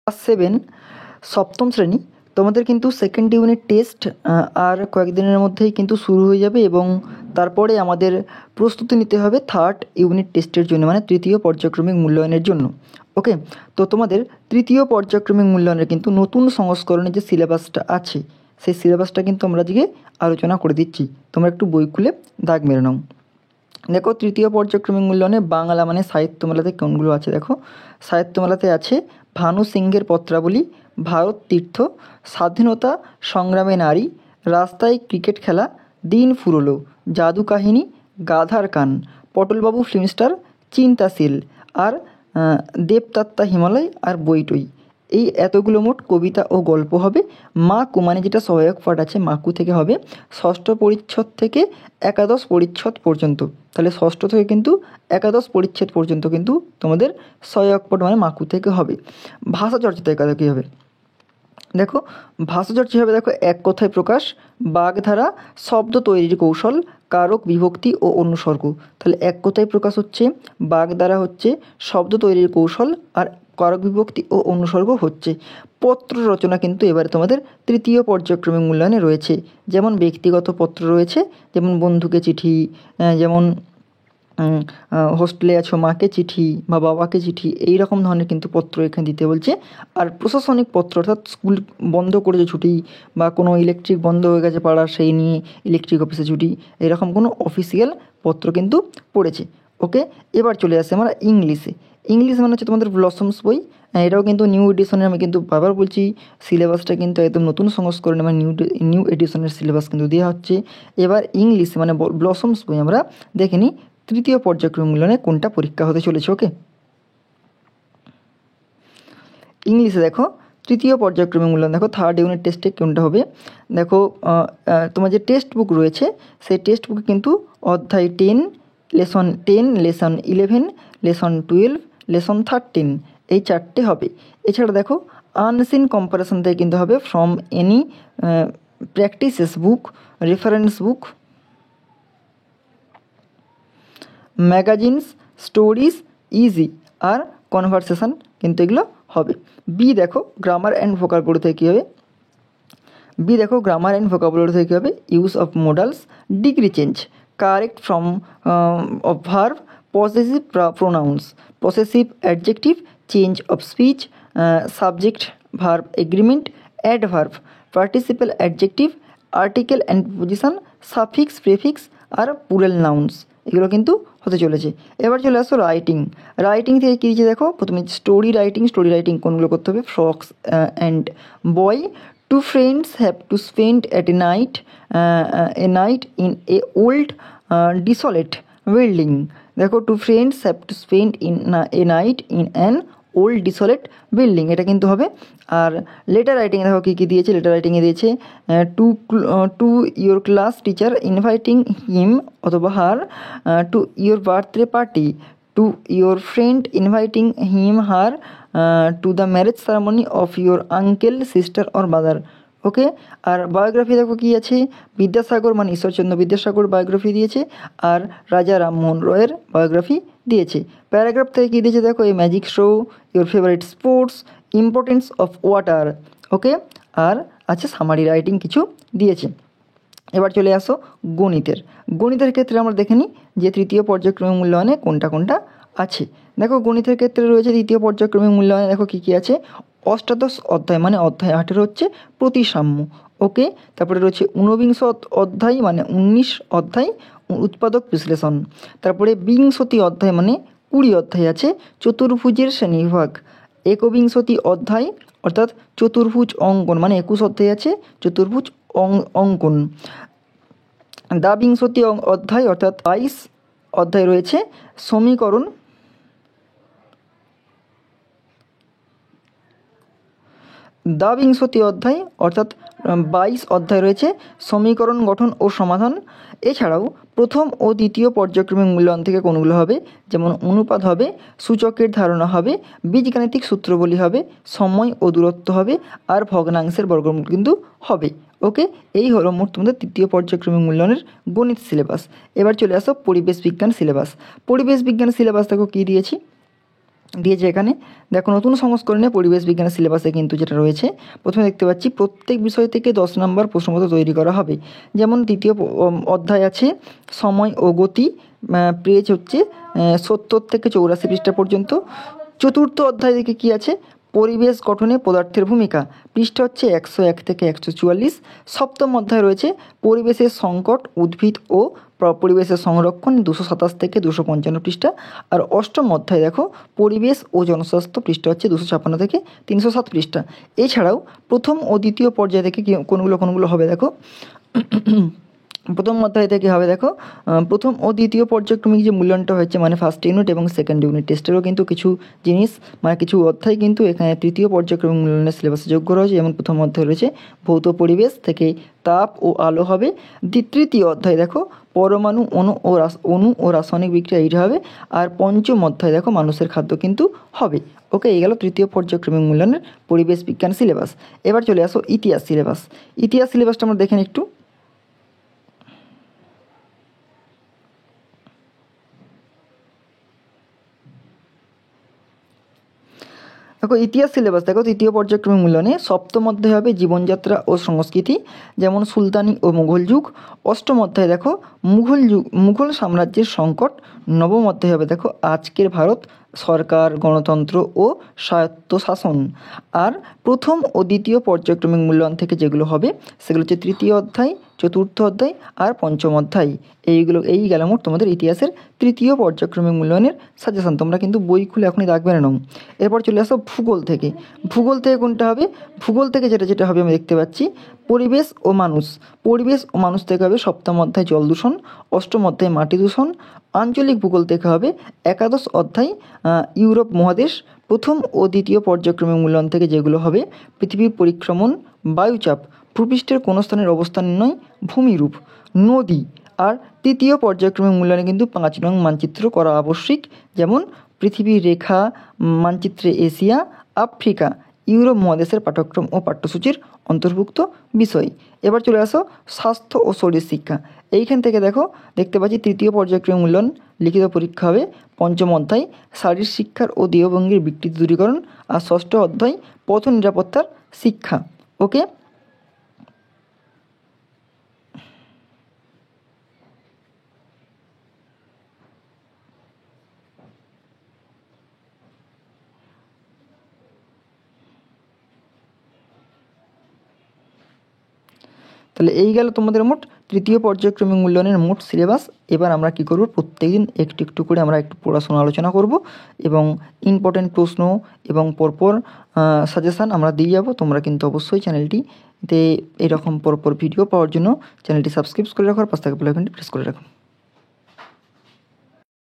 Class 7 সপ্তম শ্রেণী তোমাদের কিন্তু সেকেন্ড ইউনিট টেস্ট আর কয়েকদিনের মধ্যেই কিন্তু শুরু হয়ে যাবে এবং তারপরে আমাদের প্রস্তুতি নিতে হবে থার্ড ইউনিট টেস্টের জন্য, মানে তৃতীয় পর্যায়ক্রমিক মূল্যায়নের জন্য। ওকে, তো তোমাদের তৃতীয় পর্যায়ক্রমিক মূল্যায়নের কিন্তু নতুন সংস্করণে যে সিলেবাসটা আছে সেই সিলেবাসটা কিন্তু আমরা আজকে আলোচনা করে দিচ্ছি। তোমরা একটু বই খুলে দাগ মেরে নাও। দেখো, তৃতীয় পর্যায়ক্রমিক মূল্যায়নে বাংলা মানে সাহিত্যমেলাতে কোনগুলো আছে দেখো। সাহিত্যমেলাতে আছে ভানু সিংহের পত্রাবলী, ভারত তীর্থ, স্বাধীনতা সংগ্রামে নারী, রাস্তায় ক্রিকেট খেলা, দিন ফুরলো, জাদু কাহিনী, গাধার কান, পটলবাবু ফিল্মস্টার, চিন্তাশীল, আর দেবতাত্তা হিমালয়, আর বইটই। এই এতগুলো মোট কবিতা ও গল্প হবে। মাকু মানে যেটা সহায়ক পাঠ আছে মাকু থেকে হবে ষষ্ঠ পরিচ্ছদ থেকে একাদশ পরিচ্ছদ পর্যন্ত। তাহলে ষষ্ঠ থেকে কিন্তু একাদশ পরিচ্ছদ পর্যন্ত কিন্তু তোমাদের সহায়ক পাঠ মানে মাকু থেকে হবে। ভাষা চর্চাতে একাদশ কী হবে দেখো, ভাষাচর্চা হবে দেখো এক কথায় প্রকাশ, বাগধারা, শব্দ তৈরির কৌশল, কারক বিভক্তি ও অনুসর্গ। তাহলে এক কথায় প্রকাশ হচ্ছে, বাগধারা হচ্ছে, শব্দ তৈরির কৌশল, আর কারক বিভক্তি ও অনুসর্গ হচ্ছে। পত্র রচনা কিন্তু এবারে তোমাদের তৃতীয় পর্যায়ক্রমিক মূল্যায়নে রয়েছে। যেমন ব্যক্তিগত পত্র রয়েছে, যেমন বন্ধুকে চিঠি, যেমন হোস্টেলে আছো মাকে চিঠি বা বাবাকে চিঠি, এই রকম ধরনের কিন্তু পত্র এখানে দিতে বলছে। আর প্রশাসনিক পত্র অর্থাৎ স্কুল বন্ধ করেছে ছুটি, বা কোনো ইলেকট্রিক বন্ধ হয়ে গেছে পাড়ার সেই নিয়ে ইলেকট্রিক অফিসে ছুটি, এরকম কোনো অফিসিয়াল পত্র কিন্তু পড়েছে। ওকে, এবার চলে আসে আমরা ইংলিশে। ইংলিশ মানে হচ্ছে তোমাদের ব্লসমস বই। এটাও কিন্তু নিউ এডিশনের, আমি কিন্তু বারবার বলছি সিলেবাসটা কিন্তু একদম নতুন সংস্করণে মানে নিউ এডিশনের সিলেবাস কিন্তু দেওয়া হচ্ছে। এবার ইংলিশ মানে ব্লসমস বই আমরা দেখে নিই তৃতীয় পর্যায়ক্রমিক মূল্যায়নে কোনটা পরীক্ষা হতে চলেছে। ওকে, ইংলিশে দেখো তৃতীয় পর্যায়ক্রমিক মূল্যায়ন দেখো থার্ড ইউনিট টেস্টে কোনটা হবে দেখো। তোমার যে টেক্সট বুক রয়েছে সেই টেক্সট বুকে কিন্তু অধ্যায় 10, লেসন 10, লেসন 11, লেসন 12, লেসন 13 এই চারটে হবে। এছাড়া দেখো আনসিন কম্পারিসন থেকে কিন্তু হবে from any practices book, reference book, magazines, stories, easy, আর কনভারসেশন কিন্তু এগুলো হবে। বি দেখো গ্রামার অ্যান্ড ভোকাবুলারি থেকে কী হবে, বি দেখো গ্রামার অ্যান্ড ভোকাবুলারি থেকে কী হবে use of modals, degree change, correct from of verb, possessive pronouns, possessive adjective, change of speech, subject verb agreement, adverb, participle adjective, article and position, suffix prefix, আর plural nouns এগুলো কিন্তু হতে চলেছে। এবার চলে আসো রাইটিং। রাইটিং থেকে কী দিয়েছে দেখো, প্রথমে স্টোরি রাইটিং। স্টোরি রাইটিং কোনগুলো করতে হবে, frocks and boy, two friends have to spend at a night in a old desolate building. দেখো two friends have to spend a night in an old desolate building, এটা কিন্তু হবে। আর letter writing দেখো কী কী দিয়েছে, letter রাইটিংয়ে দিয়েছে to your class teacher inviting him অথবা her to your birthday party, to your friend inviting him her to the marriage ceremony of your uncle sister or brother. Okay, আর biography দেখো কী আছে, বিদ্যাসাগর মানে ঈশ্বরচন্দ্র বিদ্যাসাগর বায়োগ্রাফি দিয়েছে, আর রাজা রামমোহন রয়ের বায়োগ্রাফি দিয়েছে। প্যারাগ্রাফ থেকে কী দিয়েছে দেখো, এই magic show, your favourite sports, importance of water. Okay, আর আছে সামারি রাইটিং কিছু দিয়েছে। এবার চলে আসো গণিতের। গণিতের ক্ষেত্রে আমরা দেখে নিই যে তৃতীয় পর্যায়ক্রমিক মূল্যায়নে কোনটা কোনটা আছে। দেখো গণিতের ক্ষেত্রে রয়েছে তৃতীয় পর্যায়ক্রমিক মূল্যায়নে দেখো কী কী আছে, অষ্টাদশ অধ্যায় মানে অধ্যায় 8 হচ্ছে প্রতিসাম্য। ওকে, তারপরে রয়েছে ঊনবিংশ অধ্যায় মানে 19 অধ্যায় উৎপাদক বিশ্লেষণ। তারপরে বিংশতি অধ্যায় মানে 20 অধ্যায় আছে চতুর্ভুজের শ্রেণীবিভাগ। একবিংশতি অধ্যায় অর্থাৎ চতুর্ভুজ অঙ্কন মানে 21 অধ্যায় আছে চতুর্ভুজ অঙ্কন। দ্বাবিংশতি অধ্যায় অর্থাৎ 22 অধ্যায় রয়েছে সমীকরণ। দ্বাবিংশতি অধ্যায় অর্থাৎ 22 অধ্যায় রয়েছে সমীকরণ গঠন ও সমাধান। এছাড়াও প্রথম ও দ্বিতীয় পর্যায়ক্রমিক মূল্যায়ন থেকে কোনগুলো হবে, যেমন অনুপাত হবে, সূচকের ধারণা হবে, বীজগাণিতিক সূত্রবলী হবে, সময় ও দূরত্ব হবে, আর ভগ্নাংশের বর্গমূল কিন্তু হবে। ওকে, এই হলো মোট তোমাদের তৃতীয় পর্যায়ক্রমিক মূল্যায়নের গণিত সিলেবাস। এবার চলে আসো পরিবেশ বিজ্ঞান সিলেবাস। পরিবেশ বিজ্ঞান সিলেবাস দেখো কী দিয়েছি, দিয়েছে এখানে। দেখো নতুন সংস্করণে পরিবেশ বিজ্ঞানের সিলেবাসে কিন্তু যেটা রয়েছে, প্রথমে দেখতে পাচ্ছি প্রত্যেক বিষয় থেকে 10 নম্বর প্রশ্নপত্র তৈরি করা হবে। যেমন দ্বিতীয় অধ্যায় আছে সময় ও গতি, পেজ হচ্ছে 70 থেকে 84 পৃষ্ঠা পর্যন্ত। চতুর্থ অধ্যায় থেকে কী আছে, পরিবেশ গঠনে পদার্থের ভূমিকা, পৃষ্ঠা হচ্ছে 101 থেকে 144। সপ্তম অধ্যায় রয়েছে পরিবেশের সংকট, উদ্ভিদ ও পরিবেশের সংরক্ষণ, 227 থেকে 255 পৃষ্ঠা। আর অষ্টম অধ্যায় দেখো পরিবেশ ও জনস্বাস্থ্য, পৃষ্ঠা হচ্ছে 256 থেকে 307 পৃষ্ঠা। এছাড়াও প্রথম ও দ্বিতীয় পর্যায় থেকে কোনগুলো হবে দেখো। প্রথম অধ্যায় থেকে হবে দেখো প্রথম ও দ্বিতীয় পর্যায়ক্রমিক যে মূল্যায়নটা হয়েছে, মানে ফার্স্ট ইউনিট এবং সেকেন্ড ইউনিট টেস্টেরও কিন্তু কিছু জিনিস, মানে কিছু অধ্যায় কিন্তু এখানে তৃতীয় পর্যায়ক্রমিক মূল্যায়নের সিলেবাসে যোগ্য রয়েছে। যেমন প্রথম অধ্যায় রয়েছে ভৌত পরিবেশ থেকে তাপ ও আলো হবে। তৃতীয় অধ্যায় দেখো পরমাণু, অণু ও রাসায়নিক বিক্রিয়া এইটা হবে। আর পঞ্চম অধ্যায় দেখো মানুষের খাদ্য কিন্তু হবে। ওকে, এই গেল তৃতীয় পর্যায়ক্রমিক মূল্যায়নের পরিবেশ বিজ্ঞান সিলেবাস। এবার চলে আসো ইতিহাস সিলেবাস। ইতিহাস সিলেবাসটা আমরা দেখেন একটু। দেখো ইতিহাস সিলেবাস দেখো তৃতীয় পর্যায়ক্রমিক মূল্যায়নে সপ্তম অধ্যায় হবে জীবনযাত্রা ও সংস্কৃতি, যেমন সুলতানি ও মুঘল যুগ। অষ্টম অধ্যায় দেখো মুঘল সাম্রাজ্যের সংকট। নবম অধ্যায় হবে দেখো আজকের ভারত, সরকার, গণতন্ত্র ও স্বায়ত্তশাসন। আর প্রথম ও দ্বিতীয় পর্যায়ক্রমিক মূল্যায়ন থেকে যেগুলো হবে সেগুলো হচ্ছে তৃতীয় অধ্যায়, চতুর্থ অধ্যায় আর পঞ্চম অধ্যায়। এই গেল মোট তোমাদের ইতিহাসের তৃতীয় পর্যায়ক্রমিক মূল্যায়নের সাজেশন। তোমরা কিন্তু বই খুলে এখনই রাখবে না। এরপর চলে আসো ভূগোল থেকে। ভূগোল থেকে কোনটা হবে, ভূগোল থেকে যেটা হবে আমি দেখতে পাচ্ছি পরিবেশ ও মানুষ। পরিবেশ ও মানুষ থেকে হবে সপ্তম অধ্যায় জল দূষণ, অষ্টম অধ্যায় মাটি দূষণ। আঞ্চলিক ভূগোল থেকে হবে একাদশ অধ্যায় ইউরোপ মহাদেশ। প্রথম ও দ্বিতীয় পর্যায়ক্রমিক মূল্যায়ন থেকে যেগুলো হবে পৃথিবীর পরিক্রমণ, বায়ুচাপ, ভূপৃষ্ঠের কোনো স্থানের অবস্থান নয়, ভূমিরূপ, নদী। আর তৃতীয় পর্যায়ক্রমিক মূল্যায়নে কিন্তু 5 নং মানচিত্র করা আবশ্যিক, যেমন পৃথিবীর রেখা, মানচিত্রে এশিয়া, আফ্রিকা, ইউরোপ মহাদেশের পাঠ্যক্রম ও পাঠ্যসূচির অন্তর্ভুক্ত বিষয়। এবার চলে আসো স্বাস্থ্য ও শরীর শিক্ষা। এইখান থেকে দেখতে পাচ্ছি তৃতীয় পর্যায়ক্রমিক মূল্যায়ন লিখিত পরীক্ষা হবে। পঞ্চম অধ্যায় শারীর শিক্ষার ও দেহভঙ্গির বিকৃতি দূরীকরণ। আর ষষ্ঠ অধ্যায় পথ নিরাপত্তার শিক্ষা। ওকে, তাহলে এই গেল তোমাদের মোট তৃতীয় পর্যায়ক্রমিক মূল্যায়নের মোট সিলেবাস। এবার আমরা কী করব, প্রত্যেকদিন একটু একটু করে আমরা একটু পড়াশোনা আলোচনা করব এবং ইম্পর্টেন্ট প্রশ্ন এবং পরপর সাজেশান আমরা দিয়ে যাব। তোমরা কিন্তু অবশ্যই চ্যানেলটিতে এরকম পরপর ভিডিও পাওয়ার জন্য চ্যানেলটি সাবস্ক্রাইব করে রাখো আর পাশে থাকা বেল আইকনটি প্রেস করে রাখো।